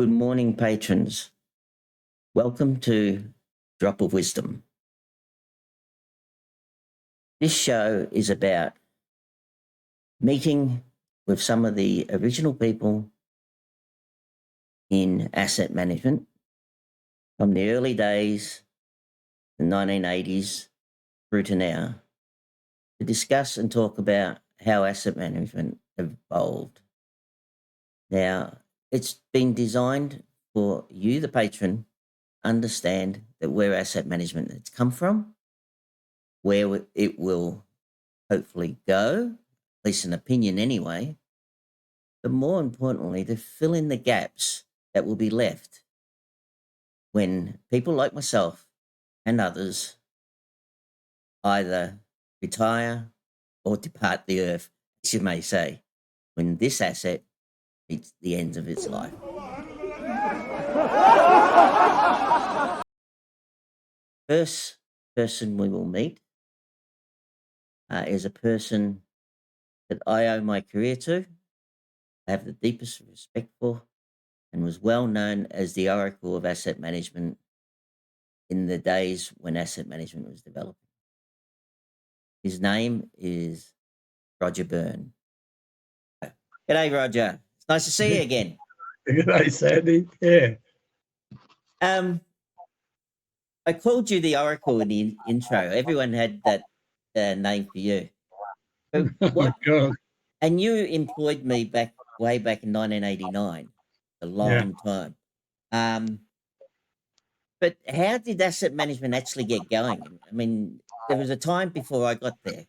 Good morning, patrons. Welcome to Drop of Wisdom. This show is about meeting with some of the original people in asset management from the early days, the 1980s, through to now, to discuss and talk about how asset management evolved. Now, it's been designed for you, the patron, understand that where asset management has come from, where it will hopefully go, at least an opinion anyway, but more importantly, to fill in the gaps that will be left when people like myself and others either retire or depart the earth, as you may say, when this asset reaches the end of its life. First person we will meet is a person that I owe my career to, I have the deepest respect for, and was well known as the oracle of asset management in the days when asset management was developing. His name is Roger Byrne. G'day, Roger. It's nice to see you again. G'day, Sandy. Yeah. I called you the oracle in the intro. Everyone had that name for you. Oh, God. And you employed me way back in 1989, a long time. But how did asset management actually get going? I mean, there was a time before I got there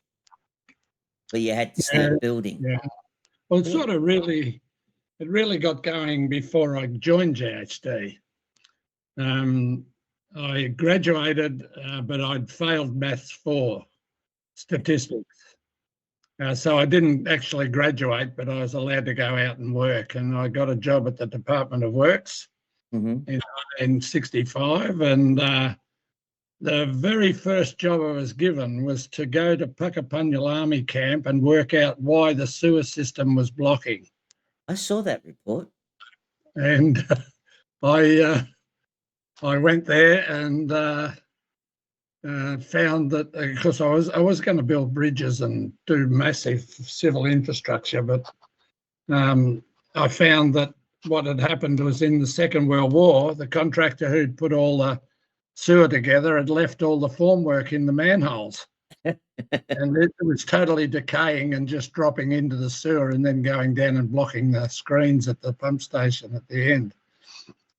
where you had to start building. Yeah. Well, it really got going before I joined GHD. I graduated, but I'd failed Maths 4 statistics. So I didn't actually graduate, but I was allowed to go out and work. And I got a job at the Department of Works in 1965. And the very first job I was given was to go to Puckapunyal Army Camp and work out why the sewer system was blocking. I saw that report. And I went there and found that, because I was going to build bridges and do massive civil infrastructure, but I found that what had happened was in the Second World War, the contractor who'd put all the sewer together had left all the formwork in the manholes. And it was totally decaying and just dropping into the sewer and then going down and blocking the screens at the pump station at the end.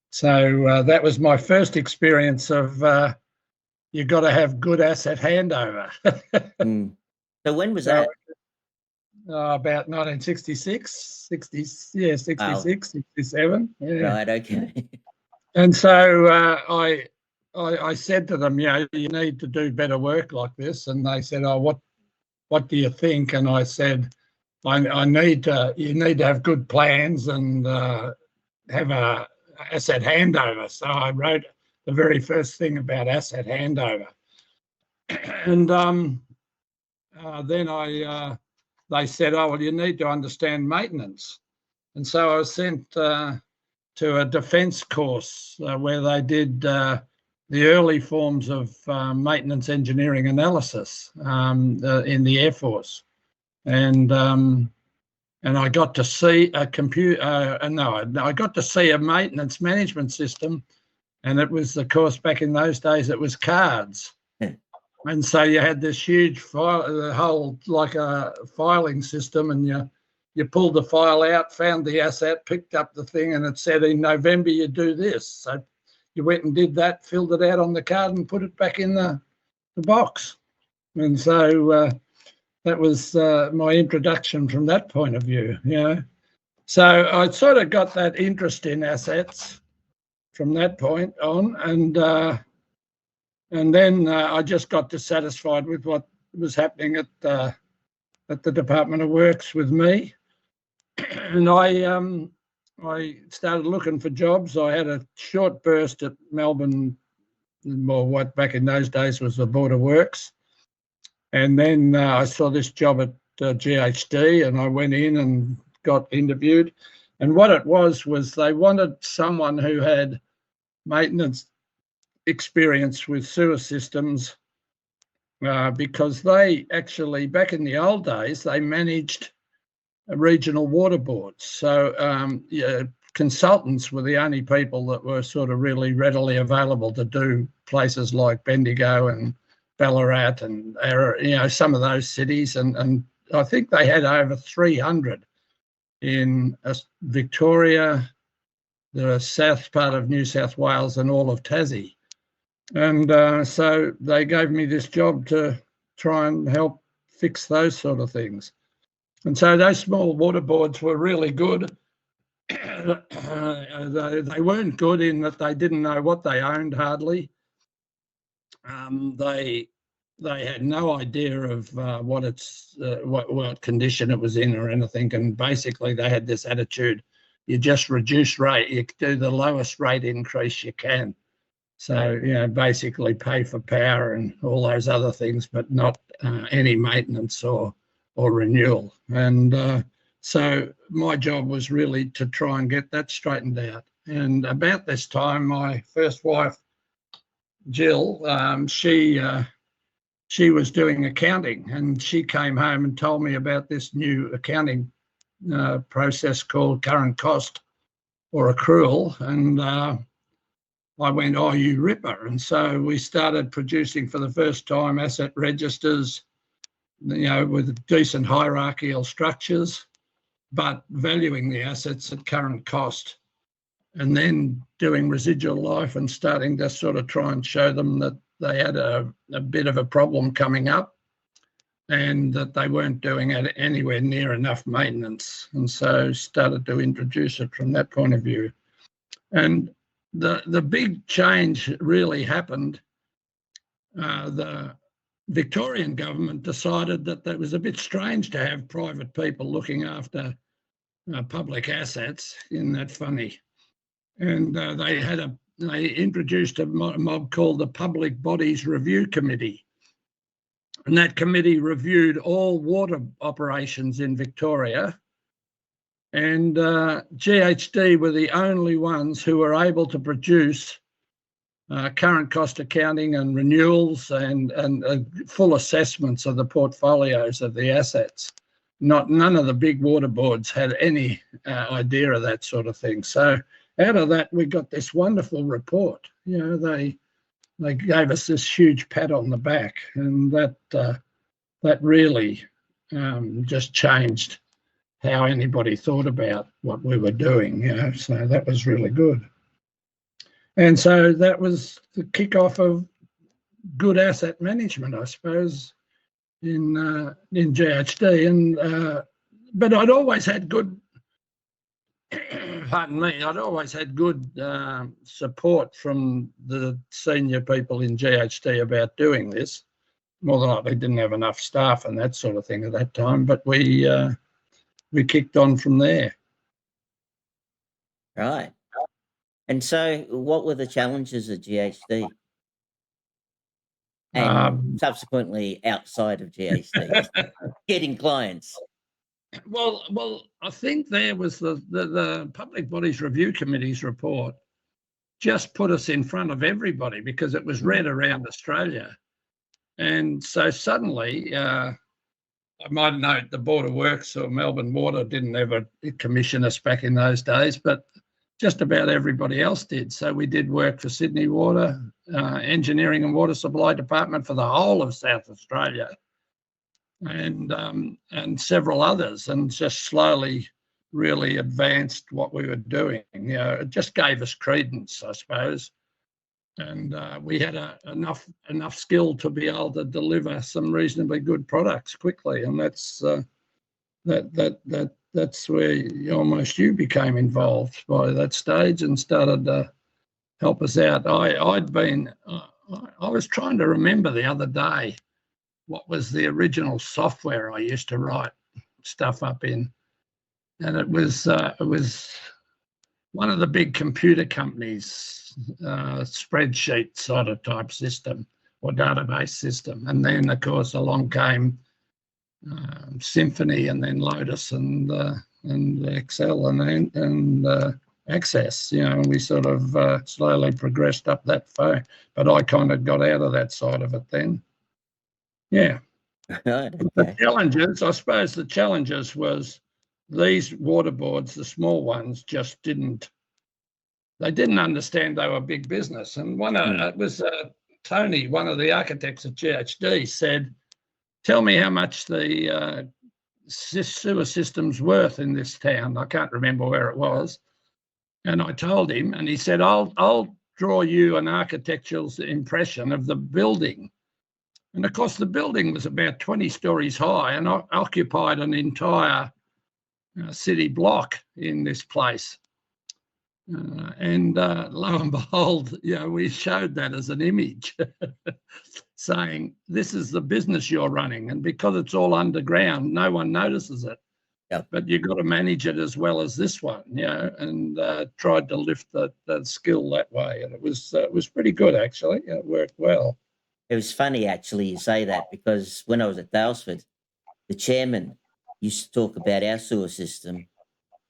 So that was my first experience of you've got to have good asset handover. So when was that? About 1966, 66, wow. 67. Yeah. Right, okay. And so I said to them, you need to do better work like this. And they said, oh, what do you think? And I said, you need to have good plans and have a asset handover. So I wrote the very first thing about asset handover. And then they said, oh, well, you need to understand maintenance. And so I was sent to a defence course where they did the early forms of maintenance engineering analysis in the Air Force. And I got to see a I got to see a maintenance management system, and it was, of course, back in those days, it was cards. And so you had this huge whole like a filing system, and you pulled the file out, found the asset, picked up the thing, and it said in November you do this. So you went and did that, filled it out on the card, and put it back in the box. And so that was my introduction from that point of view. So I sort of got that interest in assets from that point on, and then I just got dissatisfied with what was happening at the Department of Works with me, and I started looking for jobs. I had a short burst at Melbourne, or what back in those days was the Board of Works, and then I saw this job at GHD, and I went in and got interviewed. And what it was they wanted someone who had maintenance experience with sewer systems, because they actually, back in the old days, they managed regional water boards. So consultants were the only people that were sort of really readily available to do places like Bendigo and Ballarat and some of those cities. And I think they had over 300 in Victoria, the south part of New South Wales, and all of Tassie. And so they gave me this job to try and help fix those sort of things. And so those small water boards were really good. They weren't good in that they didn't know what they owned hardly. They had no idea of what condition it was in or anything. And basically they had this attitude: you just reduce rate, you do the lowest rate increase you can. So, basically pay for power and all those other things, but not any maintenance or renewal. And so my job was really to try and get that straightened out. And about this time, my first wife, Jill, she was doing accounting, and she came home and told me about this new accounting process called current cost or accrual. And I went, oh, you ripper. And so we started producing for the first time asset registers, with decent hierarchical structures, but valuing the assets at current cost, and then doing residual life and starting to sort of try and show them that they had a bit of a problem coming up and that they weren't doing anywhere near enough maintenance. And so started to introduce it from that point of view. And the big change really happened. The Victorian government decided that was a bit strange to have private people looking after public assets. Isn't that funny? And they introduced a mob called the Public Bodies Review Committee. And that committee reviewed all water operations in Victoria. And GHD were the only ones who were able to produce current cost accounting and renewals and full assessments of the portfolios of the assets. None of the big water boards had any idea of that sort of thing. So out of that, we got this wonderful report. They gave us this huge pat on the back, and that really just changed how anybody thought about what we were doing. So that was really good. And so that was the kickoff of good asset management, I suppose, in GHD. And but I'd always had good, pardon me, I'd always had good support from the senior people in GHD about doing this. More than likely didn't have enough staff and that sort of thing at that time, but we kicked on from there. Right. And so what were the challenges at GHD? And subsequently outside of GHD, getting clients? Well, I think there was the Public Bodies Review Committee's report just put us in front of everybody because it was read around Australia. And so suddenly, I might note the Board of Works or Melbourne Water didn't ever commission us back in those days, but just about everybody else did. So we did work for Sydney Water, Engineering and Water Supply Department for the whole of South Australia, and several others, and just slowly really advanced what we were doing. It just gave us credence, I suppose. And we had enough skill to be able to deliver some reasonably good products quickly, and that's where almost you became involved by that stage and started to help us out. I was trying to remember the other day what was the original software I used to write stuff up in, and it was one of the big computer companies. Spreadsheet sort of type system or database system. And then, of course, along came Symphony and then Lotus and and Excel and Access, and we sort of slowly progressed up that phone. But I kind of got out of that side of it then. Yeah. Right. The Okay. challenges, I suppose the challenges was these water boards, the small ones, just didn't understand they were big business. And it was Tony, one of the architects at GHD, said, tell me how much the sewer system's worth in this town. I can't remember where it was. And I told him, and he said, I'll draw you an architectural impression of the building. And of course, the building was about 20 stories high and occupied an entire city block in this place. And lo and behold, we showed that as an image saying, this is the business you're running. And because it's all underground, no one notices it. Yep. But you've got to manage it as well as this one, and tried to lift the skill that way. And it was pretty good, actually. It worked well. It was funny, actually, you say that, because when I was at Dalesford, the chairman used to talk about our sewer system,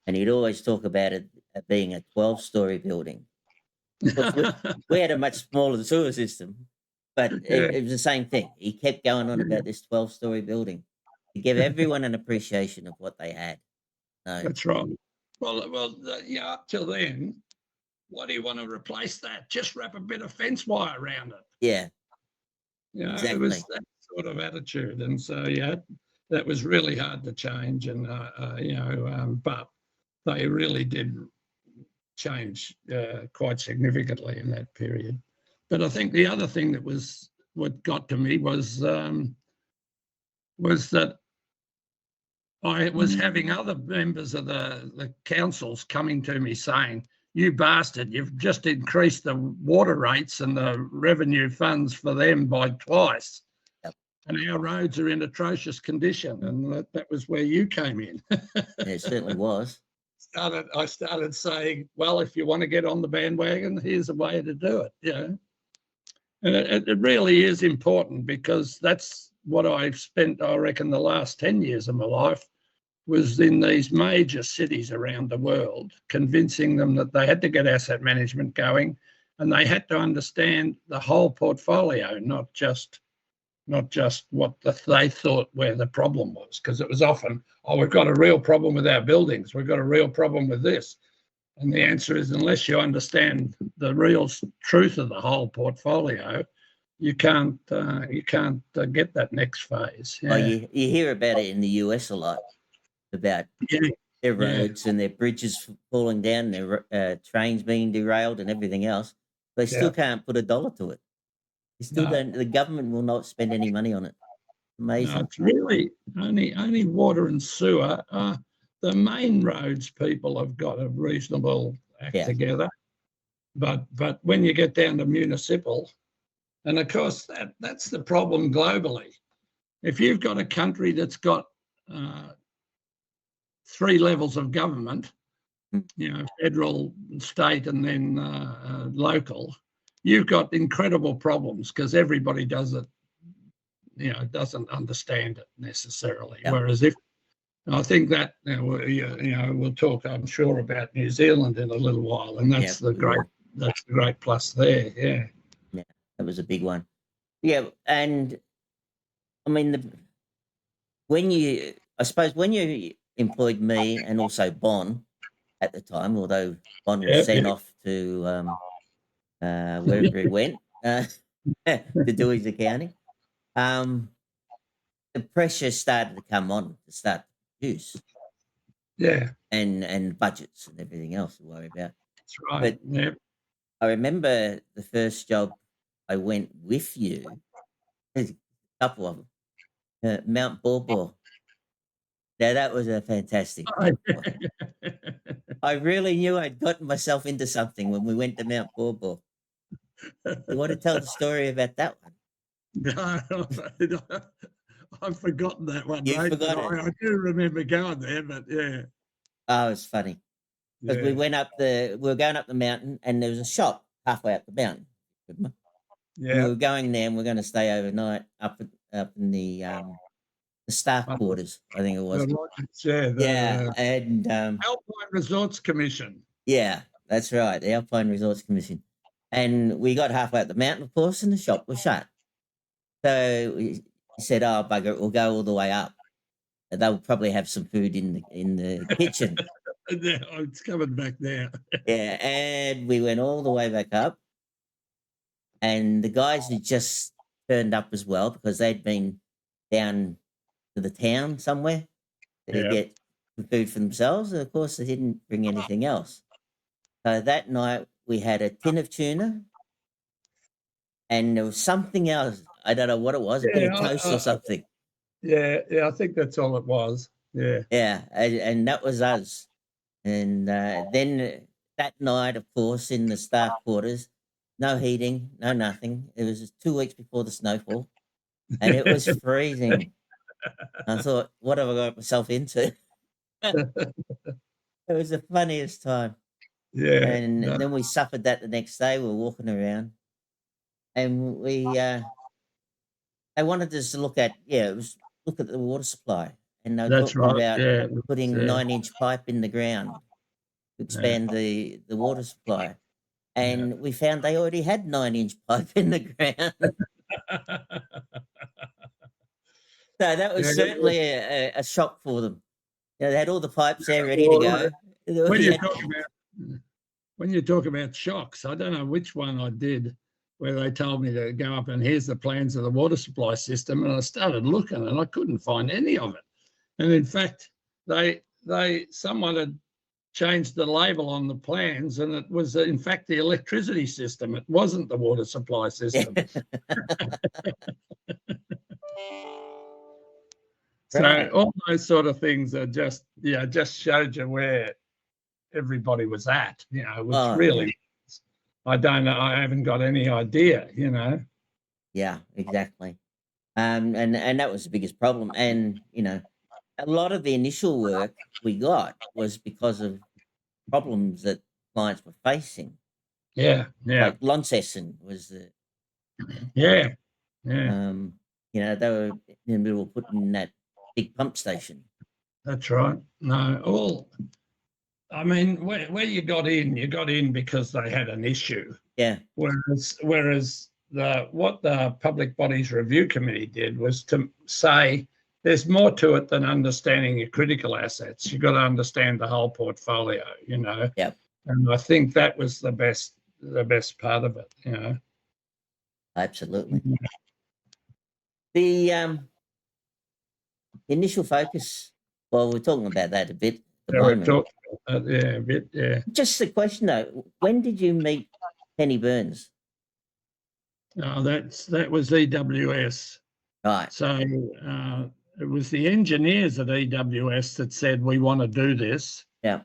and he'd always talk about it being a 12-story building. We had a much smaller sewer system, but it was the same thing. He kept going on about this 12-story building to give everyone an appreciation of what they had. That's right. Well, up till then, why do you want to replace that? Just wrap a bit of fence wire around it. Yeah. Exactly. It was that sort of attitude. And so, that was really hard to change. And, but they really did change quite significantly in that period. But I think the other thing that was what got to me was that I was having other members of the councils coming to me saying, you bastard, you've just increased the water rates and the revenue funds for them by twice. Yep. And our roads are in atrocious condition. And that was where you came in. It certainly was. I started saying, well, if you want to get on the bandwagon, here's a way to do it. And it really is important, because that's what I've spent, I reckon, the last 10 years of my life was in these major cities around the world, convincing them that they had to get asset management going and they had to understand the whole portfolio, not just what they thought where the problem was, because it was often, we've got a real problem with our buildings, we've got a real problem with this. And the answer is, unless you understand the real truth of the whole portfolio, you can't get that next phase. Yeah. Well, you hear about it in the US a lot, about their roads and their bridges falling down, their trains being derailed and everything else. They still can't put a dollar to it. They still don't. The government will not spend any money on it. Amazing. No, it's really only water and sewer. The main roads people have got a reasonable act together. But when you get down to municipal, and of course that's the problem globally. If you've got a country that's got 3 levels of government, federal, state, and then local, you've got incredible problems, because everybody doesn't understand it necessarily. Yep. Whereas if I think that we'll talk, I'm sure, about New Zealand in a little while, and that's the great plus there. Yeah, that was a big one. Yeah, and I mean, when you employed me and also Bon at the time, although Bon was sent off to wherever he went to do his accounting, the pressure started to come on to start to produce. Yeah. And budgets and everything else to worry about. That's right. But I remember the first job I went with you, there's a couple of them, Mount Borbor. Now, that was a fantastic job. I really knew I'd gotten myself into something when we went to Mount Borbor. You want to tell the story about that one? No, I've forgotten that one. You've forgotten it. I do remember going there, but yeah. Oh, it's funny. Because we were going up the mountain, and there was a shop halfway up the mountain. Yeah. And we were going there, and we're going to stay overnight up in the the staff quarters, I think it was. Yeah, Yeah, and Alpine Resorts Commission. yeah, that's right, the Alpine Resorts Commission. And we got halfway up the mountain, of course, and the shop was shut. So we said, "Oh, bugger it, we'll go all the way up. They'll probably have some food in the kitchen." It's coming back there. Yeah, and we went all the way back up, and the guys had just turned up as well because they'd been down to the town somewhere to get some food for themselves, and of course they didn't bring anything else. So that night we had a tin of tuna, and there was something else. I don't know what it was, a bit of toast or something. Yeah, I think that's all it was. Yeah. Yeah, and that was us. And then that night, of course, in the staff quarters, no heating, no nothing. It was 2 weeks before the snowfall, and it was freezing. I thought, what have I got myself into? It was the funniest time. Yeah. And then we suffered that the next day. We were walking around, and they wanted us to look at the water supply, and they were That's talking right. about putting 9-inch pipe in the ground to expand the water supply. And we found they already had 9-inch pipe in the ground. So that was certainly a shock for them. You know, they had all the pipes there ready to go. When you talk about shocks, I don't know which one I did where they told me to go up and here's the plans of the water supply system, and I started looking and I couldn't find any of it. And in fact, someone had changed the label on the plans, and it was in fact the electricity system. It wasn't the water supply system. So all those sort of things are just showed you where everybody was at, which really, I don't know. I haven't got any idea, Yeah, exactly. And that was the biggest problem. And, a lot of the initial work we got was because of problems that clients were facing. Yeah. Like Launceston was the. Yeah. They were in the middle of putting that big pump station. That's right. No, I mean, where you got in because they had an issue. Yeah. Whereas what the Public Bodies Review Committee did was to say there's more to it than understanding your critical assets. You've got to understand the whole portfolio, Yep. And I think that was the best part of it, Absolutely. The initial focus, well, we're talking about that a bit at the moment. A bit, yeah. Just a question though, when did you meet Penny Burns? That was EWS. Right. So it was the engineers at EWS that said, we want to do this. Yeah.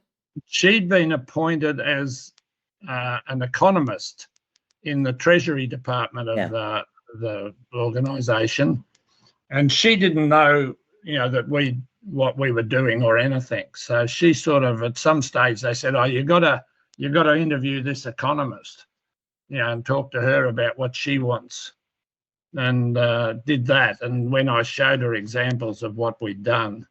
She'd been appointed as an economist in the Treasury Department of the organisation, and she didn't know, that what we were doing or anything. So she sort of, at some stage, they said, "Oh, you got to interview this economist, and talk to her about what she wants." And did that. And when I showed her examples of what we'd done,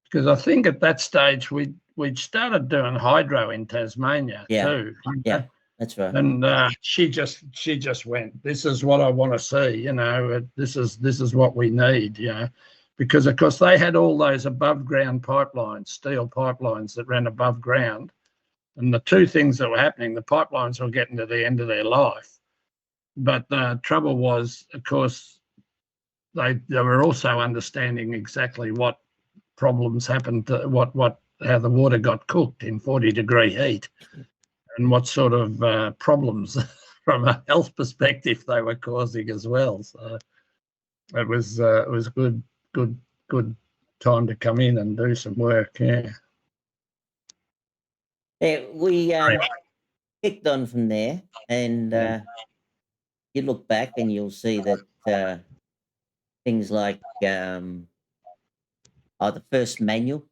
because I think at that stage we'd started doing hydro in Tasmania too. Yeah, that's right. And she just went, "This is what I want to see. This is what we need. Because of course they had all those above ground pipelines, steel pipelines that ran above ground, and the two things that were happening, the pipelines were getting to the end of their life. But the trouble was, of course, they were also understanding exactly what problems happened, how the water got cooked in 40-degree heat, and what sort of problems from a health perspective they were causing as well. So it was good time to come in and do some work. Yeah. Yeah, we kicked on from there, and you look back and you'll see that things like the first manual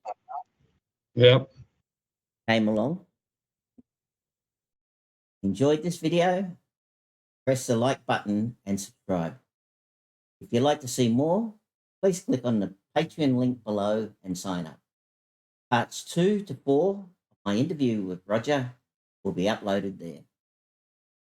came along. Enjoyed this video? Press the like button and subscribe. If you'd like to see more, please click on the Patreon link below and sign up. Parts 2 to 4 of my interview with Roger will be uploaded there.